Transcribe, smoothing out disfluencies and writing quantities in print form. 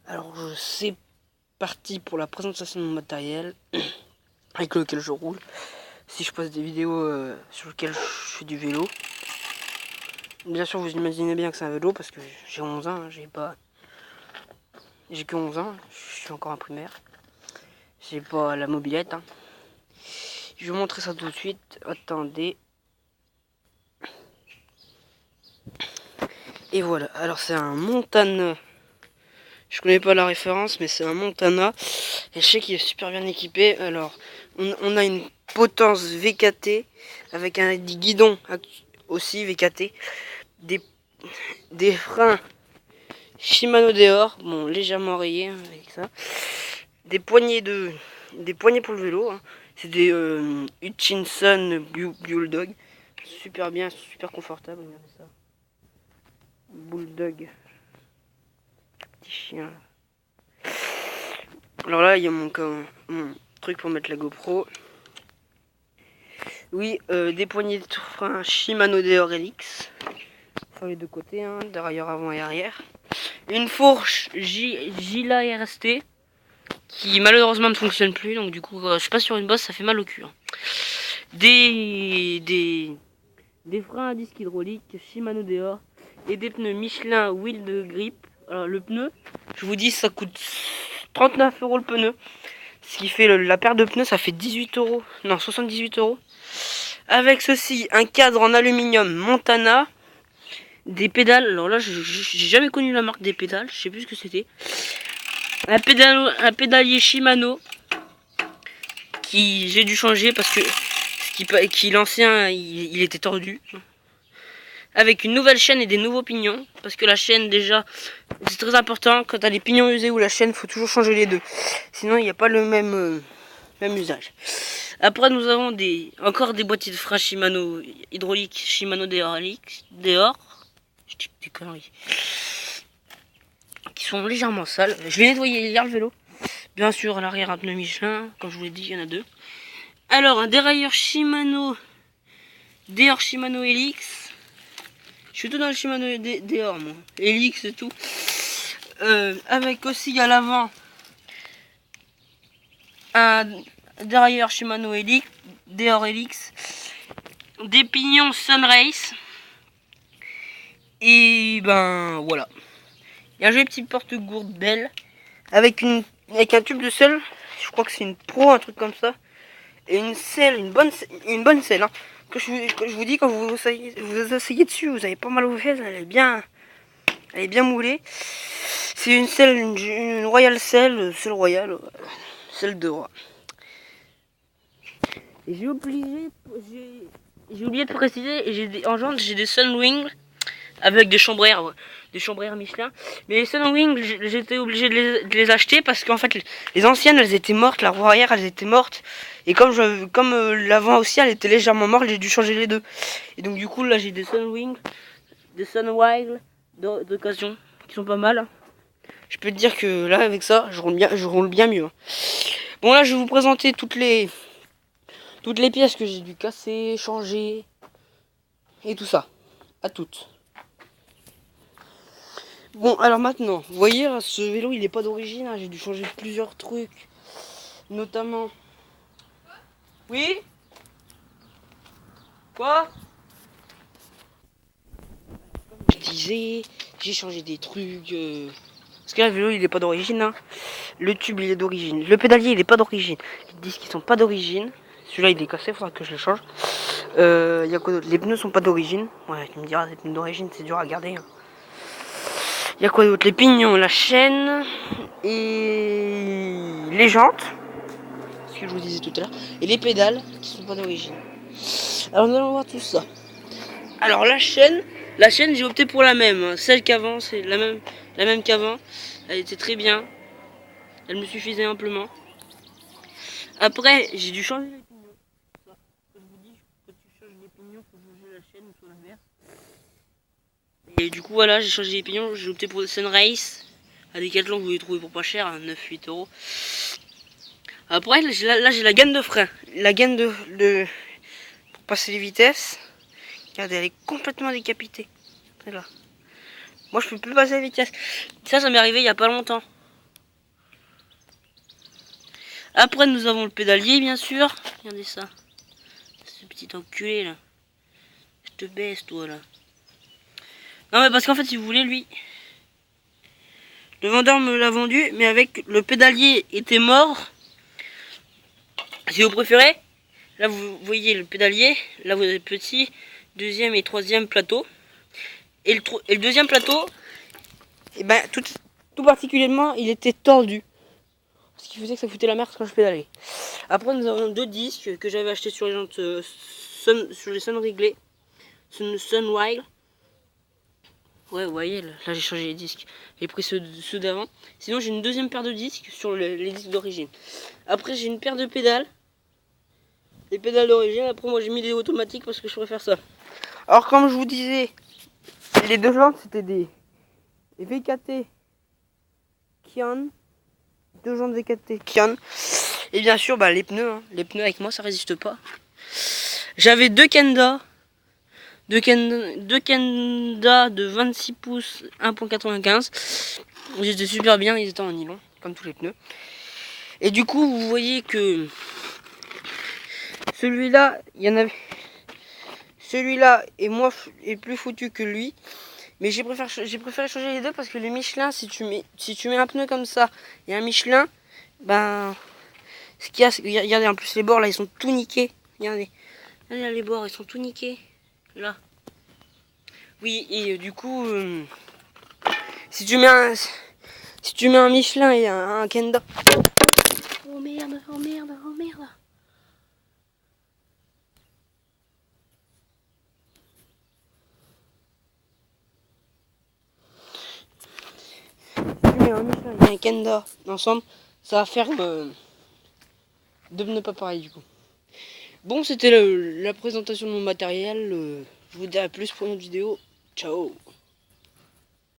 Alors c'est parti pour la présentation de mon matériel avec lequel je roule. Si je poste des vidéos sur lesquelles je fais du vélo. Bien sûr vous imaginez bien que c'est un vélo parce que j'ai 11 ans, j'ai que 11 ans, je suis encore un primaire. J'ai pas la mobilette. Je vais vous montrer ça tout de suite. Attendez. Et voilà, alors c'est un Montana. Je connais pas la référence, mais c'est un Montana. Et je sais qu'il est super bien équipé. Alors, on a une potence VKT avec un guidon aussi VKT. Des freins Shimano Deore, bon légèrement rayés avec ça. Des poignées pour le vélo. C'est des Hutchinson Bulldog. Super bien, super confortable. Regardez ça. Bulldog. Petit chien. Alors là, il y a mon truc pour mettre la GoPro. Oui, des poignées de frein Shimano Deore Helix. Sur les deux côtés, derrière, avant et arrière. Une fourche Gila RST qui malheureusement ne fonctionne plus. Donc du coup, je passe sur une bosse, ça fait mal au cul. Des freins à disque hydraulique Shimano Deore et des pneus Michelin Wheel de Grip. Alors le pneu, je vous dis, ça coûte 39 € le pneu. Ce qui fait la paire de pneus, ça fait 18 €. Non, 78 €. Avec ceci, un cadre en aluminium Montana. Des pédales. Alors là, j'ai jamais connu la marque des pédales. Je sais plus ce que c'était. Un pédalier Shimano. Qui j'ai dû changer parce que l'ancien, il était tordu. Avec une nouvelle chaîne et des nouveaux pignons. Parce que la chaîne, déjà, c'est très important. Quand t'as les pignons usés ou la chaîne, faut toujours changer les deux. Sinon, il n'y a pas le même usage. Après, nous avons encore des boîtiers de frein Shimano hydraulique, Shimano Deore. Je dis des conneries. Qui sont légèrement sales. Je l'ai nettoyé hier le vélo. Bien sûr, à l'arrière, un pneu Michelin. Comme je vous l'ai dit, il y en a deux. Alors, un dérailleur Shimano Deore Shimano Helix. Je suis tout dans le Shimano Deore, moi. Helix et tout. Avec aussi à l'avant un dérailleur Shimano Helix, Deore Helix. Des pignons Sunrace. Et ben voilà. Il y a un joli petit porte-gourde belle. Avec un tube de sel. Je crois que c'est une Pro, un truc comme ça. Et une selle, une bonne selle. Que je vous dis, quand vous asseyez dessus, vous avez pas mal aux fesses. Elle est bien moulée. C'est une selle, une Royal selle royale. Selle de roi. Et j'ai oublié de préciser, en jante, j'ai des Sunwing avec des chambre air Michelin. Mais les Sunwing, j'étais obligé de les acheter parce qu'en fait, les anciennes, elles étaient mortes, la roue arrière, elles étaient mortes. Et comme l'avant aussi, elle était légèrement morte, j'ai dû changer les deux. Et donc du coup, là, j'ai des Sunwing, des Sunwild d'occasion, qui sont pas mal. Je peux te dire que là, avec ça, je roule bien mieux. Bon, là, je vais vous présenter toutes les pièces que j'ai dû casser, changer, et tout ça. À toutes. Bon, alors maintenant, vous voyez, ce vélo, il est pas d'origine. J'ai dû changer plusieurs trucs. Notamment... Oui? Quoi? Comme je disais, j'ai changé des trucs. Parce que là, le vélo, il est pas d'origine. Le tube, il est d'origine. Le pédalier, il est pas d'origine. Les disques, ils sont pas d'origine. Celui-là, il est cassé, il faudra que je le change. Y a quoi d'autre? Les pneus sont pas d'origine. Ouais, tu me diras, les pneus d'origine, c'est dur à garder. Il y a quoi d'autre? Les pignons, la chaîne et les jantes, ce que je vous disais tout à l'heure, et les pédales qui sont pas d'origine. Alors nous allons voir tout ça. Alors la chaîne, j'ai opté pour la même, celle qu'avant, c'est la même qu'avant. Elle était très bien, elle me suffisait amplement. Après, j'ai dû changer les pignons. Comme je vous dis, quand tu changes les pignons, faut changer la chaîne ou soit l'inverse. Et du coup voilà, j'ai changé les pignons, j'ai opté pour le Sunrace. À Decathlon, vous les trouvez pour pas cher, 9-8 €. Après, là j'ai la gaine de frein. La gaine pour passer les vitesses. Regardez, elle est complètement décapitée. Là. Moi, je peux plus passer les vitesses. Ça m'est arrivé il y a pas longtemps. Après nous avons le pédalier bien sûr. Regardez ça. Ce petit enculé là. Je te baisse toi là. Non mais parce qu'en fait si vous voulez lui. Le vendeur me l'a vendu mais avec le pédalier était mort. Si vous préférez. Là vous voyez le pédalier. Là vous avez le petit, deuxième et troisième plateau. Et le deuxième plateau. Et ben tout particulièrement il était tordu. Ce qui faisait que ça foutait la merde quand je pédalais. Après nous avons 2 disques que j'avais acheté sur les jantes sur les Sun réglés. Sunwild. Ouais vous voyez là j'ai changé les disques. J'ai pris ceux d'avant. Sinon j'ai une deuxième paire de disques sur les disques d'origine. Après j'ai une paire de pédales. Les pédales d'origine. Après moi j'ai mis des automatiques parce que je préfère ça. Alors comme je vous disais, les 2 jantes c'était des VKT Kian. 2 jantes VKT Kian. Et bien sûr bah, les pneus. Hein. Les pneus avec moi ça résiste pas. J'avais 2 Kenda. 2 Kenda de 26 pouces 1.95. Ils étaient super bien, ils étaient en nylon, comme tous les pneus. Et du coup, vous voyez que celui-là, il y en avait. Celui-là est plus foutu que lui. Mais j'ai préféré changer les deux parce que le Michelin, si tu mets un pneu comme ça et un Michelin, ben ce qu'il y a, c'est que regardez en plus les bords là ils sont tout niqués. Regardez les bords ils sont tout niqués. Là. Oui, et du coup, si tu mets un Michelin et un Kenda. Oh merde, oh merde, oh merde. Si tu mets un Michelin et un Kenda ensemble, ça va faire 2 pneus pas pareils du coup. Bon, c'était la présentation de mon matériel. Je vous dis à plus pour une autre vidéo. Ciao.